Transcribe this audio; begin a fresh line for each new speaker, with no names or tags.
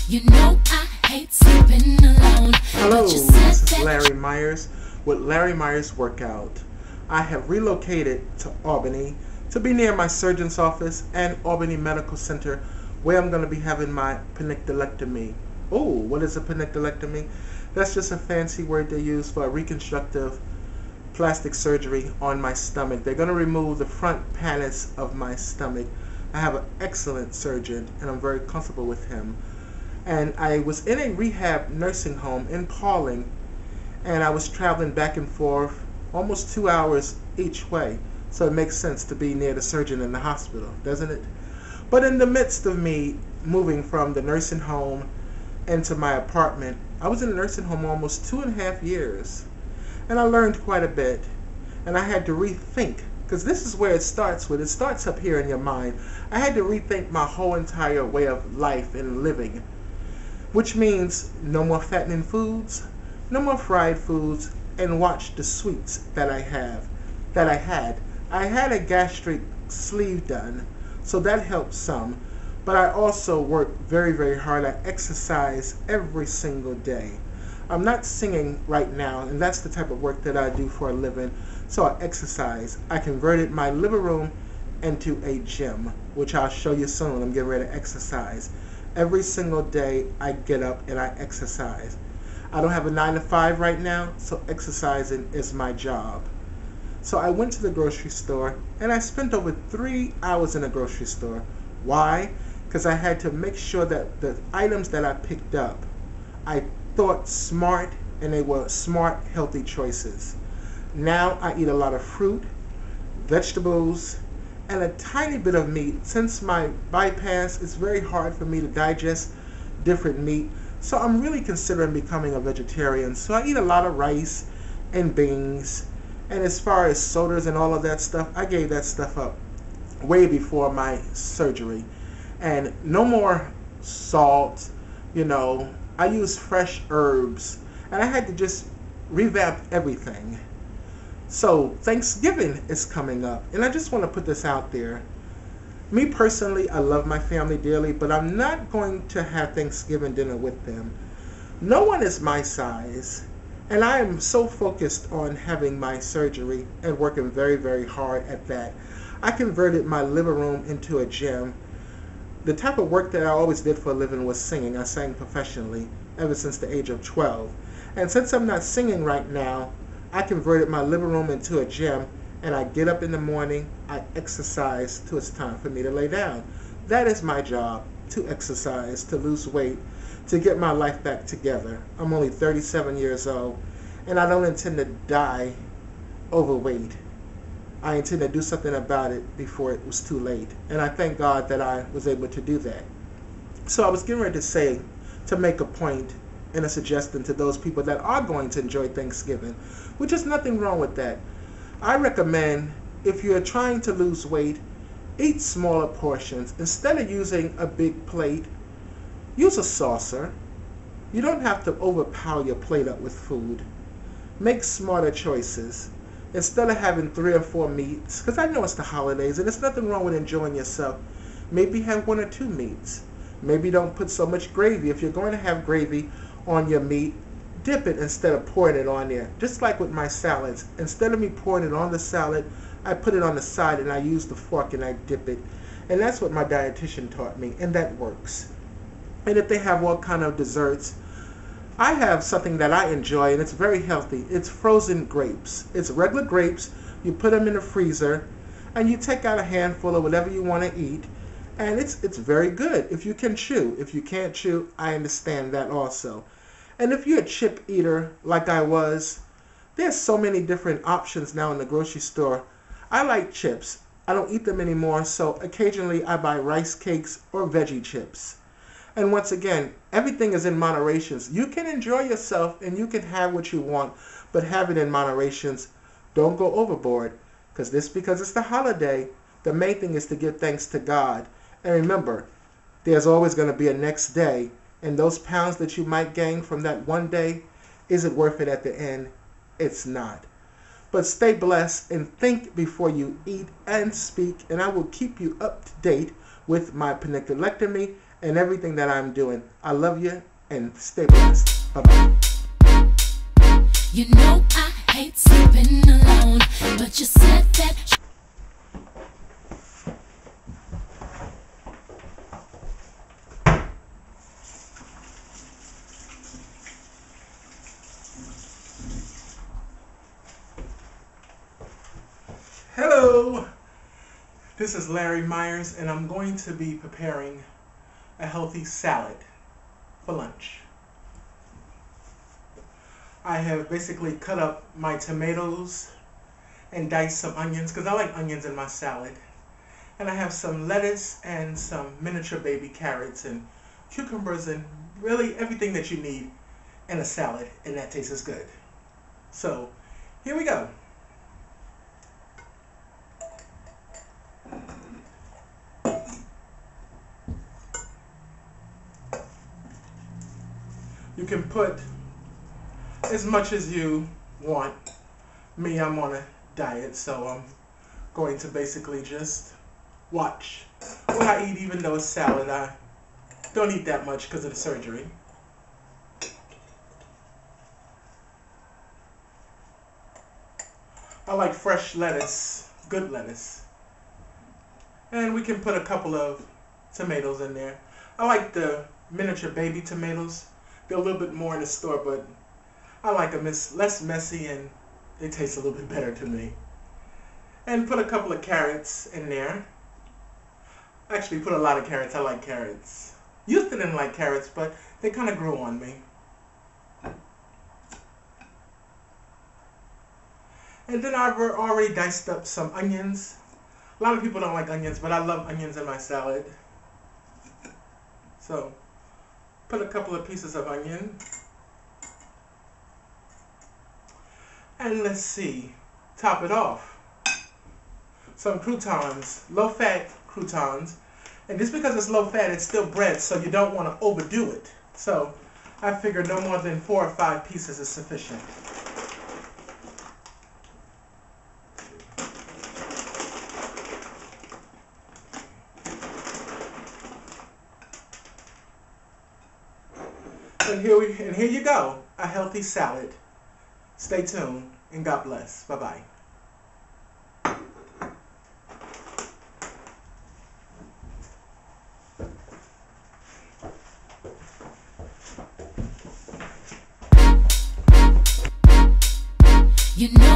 You know I hate sleeping alone.
Hello,
But you said
this is
that
Larry Myers with Larry Myers Workout. I have relocated to Albany to be near my surgeon's office and Albany Medical Center, where I'm going to be having my penniculectomy. Oh, what is a penniculectomy? That's just a fancy word they use for a reconstructive plastic surgery on my stomach. They're going to remove the front panels of my stomach. I have an excellent surgeon and I'm very comfortable with him. And I was in a rehab nursing home in Pawling, and I was traveling back and forth almost 2 hours each way. So it makes sense to be near the surgeon in the hospital, doesn't it? But in the midst of me moving from the nursing home into my apartment, I was in the nursing home almost 2.5 years, and I learned quite a bit. And I had to rethink, because this is where it starts with. It starts up here in your mind. I had to rethink my whole entire way of life and living, which means no more fattening foods, no more fried foods, and watch the sweets that I had. I had a gastric sleeve done, so that helped some, but I also worked very, very hard. I exercise every single day. I'm not singing right now, and that's the type of work that I do for a living, so I exercise. I converted my living room into a gym, which I'll show you soon. I'm getting ready to exercise. Every single day I get up and I exercise. I don't have a 9 to 5 right now, so exercising is my job. So I went to the grocery store and I spent over 3 hours in the grocery store. Why? Because I had to make sure that the items that I picked up, I thought smart, and they were smart, healthy choices. Now I eat a lot of fruit, vegetables, and a tiny bit of meat. Since my bypass, it's very hard for me to digest different meat, so I'm really considering becoming a vegetarian. So I eat a lot of rice and beans, and as far as sodas and all of that stuff, I gave that stuff up way before my surgery. And no more salt, I use fresh herbs, and I had to just revamp everything. So Thanksgiving is coming up, and I just want to put this out there. Me personally, I love my family dearly, but I'm not going to have Thanksgiving dinner with them. No one is my size, and I am so focused on having my surgery and working very, very hard at that. I converted my living room into a gym. The type of work that I always did for a living was singing. I sang professionally ever since the age of 12. And since I'm not singing right now, I converted my living room into a gym, and I get up in the morning, I exercise till it's time for me to lay down. That is my job, to exercise, to lose weight, to get my life back together. I'm only 37 years old, and I don't intend to die overweight. I intend to do something about it before it was too late, and I thank God that I was able to do that. So I was getting ready to make a point and a suggestion to those people that are going to enjoy Thanksgiving, which is nothing wrong with that. I recommend, if you're trying to lose weight, eat smaller portions. Instead of using a big plate, use a saucer. You don't have to overpower your plate up with food. Make smarter choices. Instead of having 3 or 4 meats, because I know it's the holidays and there's nothing wrong with enjoying yourself, maybe have 1 or 2 meats. Maybe don't put so much gravy. If you're going to have gravy on your meat, dip it instead of pouring it on there. Just like with my salads. Instead of me pouring it on the salad, I put it on the side and I use the fork and I dip it. And that's what my dietitian taught me, and that works. And if they have all kind of desserts, I have something that I enjoy, and it's very healthy. It's frozen grapes. It's regular grapes. You put them in the freezer, and you take out a handful of whatever you want to eat, and it's very good if you can chew. If you can't chew, I understand that also. And if you're a chip eater like I was, there's so many different options now in the grocery store. I like chips. I don't eat them anymore, so occasionally I buy rice cakes or veggie chips. And once again, everything is in moderations. You can enjoy yourself and you can have what you want, but have it in moderations. Don't go overboard, because it's the holiday, the main thing is to give thanks to God. And remember, there's always going to be a next day, and those pounds that you might gain from that one day, is it worth it at the end? It's not. But stay blessed and think before you eat and speak, and I will keep you up to date with my penniculectomy and everything that I'm doing. I love you and stay blessed. Bye-bye.
You know I hate sleeping alone, but you said that.
Hello, this is Larry Myers, and I'm going to be preparing a healthy salad for lunch. I have basically cut up my tomatoes and diced some onions because I like onions in my salad. And I have some lettuce and some miniature baby carrots and cucumbers and really everything that you need in a salad, and that tastes good. So here we go. You can put as much as you want. Me, I'm on a diet, so I'm going to basically just watch what I eat, even though it's salad. I don't eat that much because of the surgery. I like fresh lettuce, good lettuce. And we can put a couple of tomatoes in there. I like the miniature baby tomatoes. They're a little bit more in the store, but I like them. It's less messy and they taste a little bit better to me. And put a couple of carrots in there. Actually, put a lot of carrots. I like carrots. Used to didn't like carrots, but they kind of grew on me. And then I've already diced up some onions. A lot of people don't like onions, but I love onions in my salad. So, put a couple of pieces of onion. And let's see, top it off. Some croutons, low-fat croutons. And just because it's low-fat, it's still bread, so you don't want to overdo it. So, I figure no more than 4 or 5 pieces is sufficient. And here you go, a healthy salad. Stay tuned, and God bless. Bye-bye.
You know